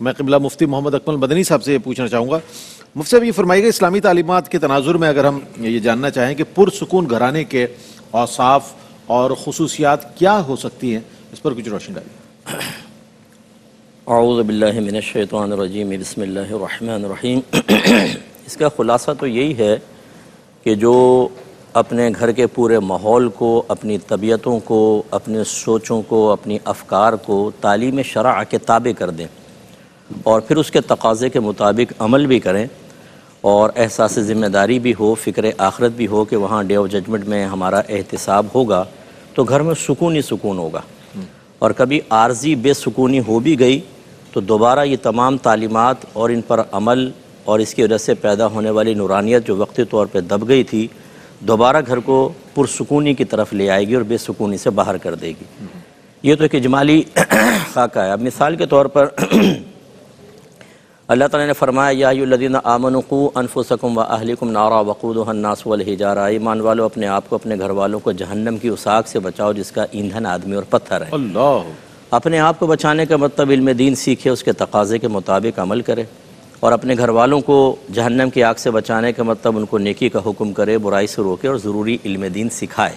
میں قبلہ مفتی محمد اکمل مدنی صاحب سے یہ پوچھنا چاہوں گا، مفتی صاحب یہ فرمائیے گا اسلامی تعلیمات کے تناظر میں اگر ہم یہ جاننا چاہیں کہ پرسکون گھرانے کے اوصاف اور خصوصیات کیا ہو سکتی ہیں، اس پر کچھ روشنی ڈالیے۔ اعوذ باللہ من الشیطان الرجیم، بسم اللہ الرحمن الرحیم۔ اس کا خلاصہ تو یہی ہے کہ جو اپنے گھر کے پورے ماحول کو، اپنی طبیعتوں کو، اپنے سوچوں کو، اپنی افکار کو تعلیم شرع کے تابع کر دیں اور پھر اس کے تقاضے کے مطابق عمل بھی کریں، اور احساس ذمہ داری بھی ہو، فکر آخرت بھی ہو کہ وہاں ڈے آف ججمنٹ میں ہمارا احتساب ہوگا، تو گھر میں سکون ہی سکون ہوگا۔ اور کبھی عارضی بے سکونی ہو بھی گئی تو دوبارہ یہ تمام تعلیمات اور ان پر عمل اور اس کی وجہ سے پیدا ہونے والی نورانیت جو وقتی طور پہ دب گئی تھی، دوبارہ گھر کو پرسکونی کی طرف لے آئے گی اور بے سکونی سے باہر کر دے گی۔ یہ تو ایک اجمالی خاکہ ہے۔ اب مثال کے طور پر اللہ تعالیٰ نے فرمایا یا ایھا الذین آمنوا قوا انفسکم واہلکم نارا وقودھا الناس والحجارہ، ایمان والو اپنے آپ کو، اپنے گھر والوں کو جہنم کی اس آگ سے بچاؤ جس کا ایندھن آدمی اور پتھر ہے۔ اللہ، اپنے آپ کو بچانے کا مطلب علم دین سیکھے، اس کے تقاضے کے مطابق عمل کرے، اور اپنے گھر والوں کو جہنم کی آگ سے بچانے کا مطلب ان کو نیکی کا حکم کرے، برائی سے روکے اور ضروری علم دین سکھائے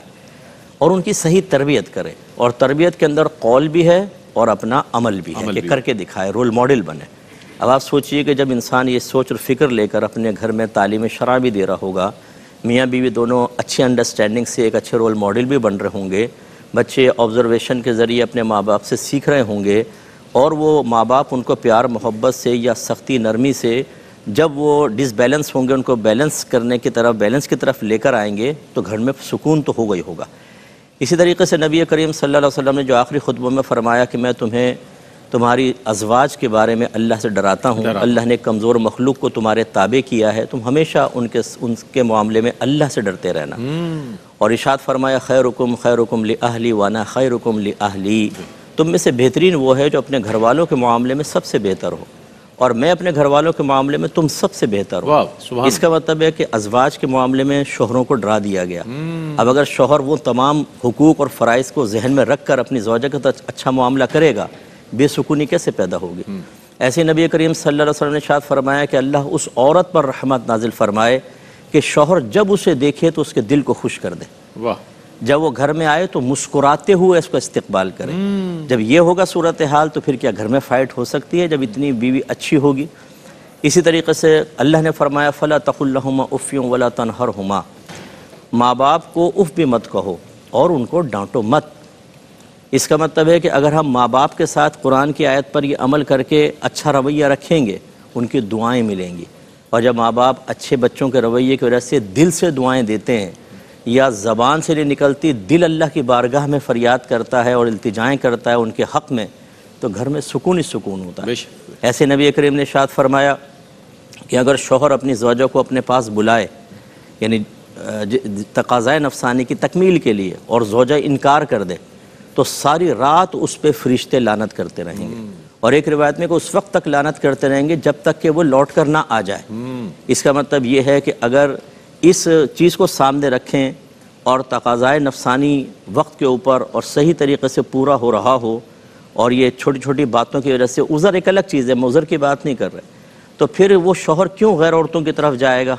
اور ان کی صحیح تربیت کرے، اور تربیت کے اندر قول بھی ہے اور اپنا عمل بھی ہے کہ کر کے دکھائے، رول ماڈل بنے۔ اب آپ سوچئے کہ جب انسان یہ سوچ اور فکر لے کر اپنے گھر میں تعلیم شرع بھی دے رہا ہوگا، میاں بیوی دونوں اچھے انڈرسٹینڈنگ سے ایک اچھے رول ماڈل بھی بن رہے ہوں گے، بچے آبزرویشن کے ذریعے اپنے ماں باپ سے سیکھ رہے ہوں گے، اور وہ ماں باپ ان کو پیار محبت سے یا سختی نرمی سے جب وہ ڈس بیلنس ہوں گے ان کو بیلنس کرنے کی طرف، بیلنس کی طرف لے کر آئیں گے تو گھر میں سکون تو ہوگا ہی ہوگا۔ اسی طریقے سے نبی کریم صلی اللہ علیہ وسلم نے جو آخری خطبہ میں فرمایا کہ میں تمہیں تمہاری ازواج کے بارے میں اللہ سے ڈراتا ہوں، اللہ نے کمزور مخلوق کو تمہارے تابع کیا ہے، تم ہمیشہ ان کے معاملے میں اللہ سے ڈرتے رہنا، اور ارشاد فرمایا خیرکم خیرکم لأہلی وانا خیرکم لأہلی، تم میں سے بہترین وہ ہے جو اپنے گھر والوں کے معاملے میں سب سے بہتر ہو، اور میں اپنے گھر والوں کے معاملے میں تم سب سے بہتر ہوں۔ اس کا مطلب ہے کہ ازواج کے معاملے میں شوہروں کو ڈرا دیا گیا۔ اب اگر شوہر وہ تمام حقوق اور فرائض کو ذہن میں رکھ کر اپنی زوجہ کے ساتھ اچھا معاملہ کرے گا، بے سکونی کیسے پیدا ہوگی؟ ایسے نبی کریم صلی اللہ علیہ وسلم نے ارشاد فرمایا کہ اللہ اس عورت پر رحمت نازل فرمائے کہ شوہر جب اسے دیکھے تو اس کے دل کو خوش کر دے، جب وہ گھر میں آئے تو مسکراتے ہوئے اس کو استقبال کرے۔ جب یہ ہوگا صورتحال تو پھر کیا گھر میں فائٹ ہو سکتی ہے جب اتنی بیوی اچھی ہوگی؟ اسی طریقے سے اللہ نے فرمایا فَلَا تَقُل لَّهُمَا أُفٍّ وَلَا تَنْهَرْهُمَا، ماں باپ کو اف بھی مت کہو اور ان کو ڈانٹو مت۔ اس کا مطلب ہے کہ اگر ہم ماں باپ کے ساتھ قرآن کی آیت پر یہ عمل کر کے اچھا رویہ رکھیں گے ان کی دعائیں ملیں گی، اور جب ماں باپ اچھے بچوں کے رویے کی وجہ سے دل سے دعائیں دیتے ہیں یا زبان سے نہیں نکلتی، دل اللہ کی بارگاہ میں فریاد کرتا ہے اور التجائیں کرتا ہے ان کے حق میں، تو گھر میں سکون ہی سکون ہوتا ہے۔ ایسے نبی کریم نے ارشاد فرمایا کہ اگر شوہر اپنی زوجہ کو اپنے پاس بلائے، یعنی تقاضائے نفسانی کی تکمیل کے لیے، اور زوجہ انکار کر دے تو ساری رات اس پہ فرشتے لعنت کرتے رہیں گے، اور ایک روایت میں کہ اس وقت تک لعنت کرتے رہیں گے جب تک کہ وہ لوٹ کر نہ آ جائے۔ اس کا مطلب یہ ہے کہ اگر اس چیز کو سامنے رکھیں اور تقاضائے نفسانی وقت کے اوپر اور صحیح طریقے سے پورا ہو رہا ہو، اور یہ چھوٹی چھوٹی باتوں کی وجہ سے، عذر ایک الگ چیز ہے، میں عذر کی بات نہیں کر رہے، تو پھر وہ شوہر کیوں غیر عورتوں کی طرف جائے گا؟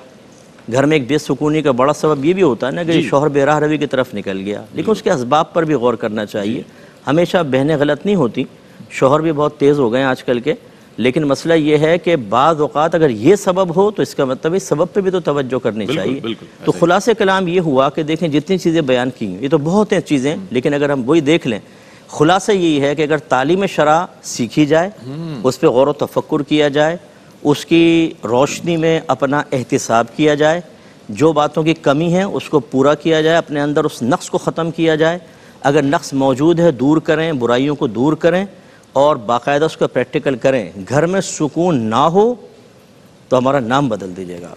گھر میں ایک بے سکونی کا بڑا سبب یہ بھی ہوتا ہے نا کہ شوہر بے راہ روی کی طرف نکل گیا، لیکن اس کے اسباب پر بھی غور کرنا چاہیے۔ ہمیشہ بہنیں غلط نہیں ہوتی، شوہر بھی بہت تیز ہو گئے ہیں آج کل کے، لیکن مسئلہ یہ ہے کہ بعض اوقات اگر یہ سبب ہو تو اس کا مطلب اس سبب پہ بھی تو توجہ کرنی چاہیے۔ تو خلاصہ کلام یہ ہوا کہ دیکھیں جتنی چیزیں بیان کی ہیں یہ تو بہت ہیں چیزیں، لیکن اگر ہم وہی دیکھ لیں، خلاصہ یہی ہے کہ اگر تعلیم شرع سیکھی جائے، اس پہ غور و تفکر کیا جائے، اس کی روشنی میں اپنا احتساب کیا جائے، جو باتوں کی کمی ہے اس کو پورا کیا جائے، اپنے اندر اس نقص کو ختم کیا جائے، اگر نقص موجود ہے دور کریں، برائیوں کو دور کریں اور باقاعدہ اس کو پریکٹیکل کریں، گھر میں سکون نہ ہو تو ہمارا نام بدل دیجیے گا۔